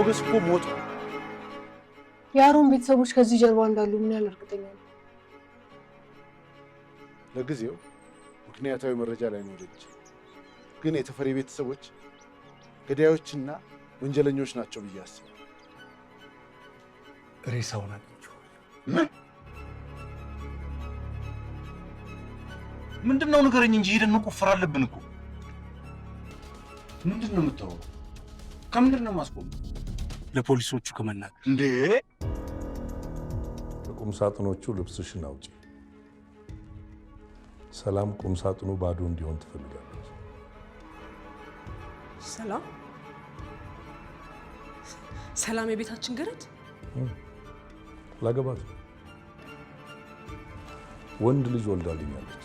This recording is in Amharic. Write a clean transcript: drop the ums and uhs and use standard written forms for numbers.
ሞገስ እኮ ሞቶ የአሮን ቤተሰቦች ከዚህ ጀርባ እንዳሉ ምን ያህል እርግጠኛ ነው? ለጊዜው ምክንያታዊ መረጃ ላይኖር ይችላል፣ ግን የተፈሪ ቤተሰቦች ገዳዮችና ወንጀለኞች ናቸው ብዬ አስባለሁ። ሬሳውን አግኝቼዋለሁ። ምንድነው ንገረኝ እንጂ ሄደን መቆፈር አለብን እኮ። ምንድነው የምታወራው? ከምንድነው ማስቆም? ለፖሊሶቹ ከመናገር እንዴ? ከቁም ሳጥኖቹ ልብስሽን አውጪ። ሰላም ቁም ሳጥኑ ባዶ እንዲሆን ትፈልጋለች። ሰላም የቤታችን ገረድ ላገባት ወንድ ልጅ ወልዳልኛለች።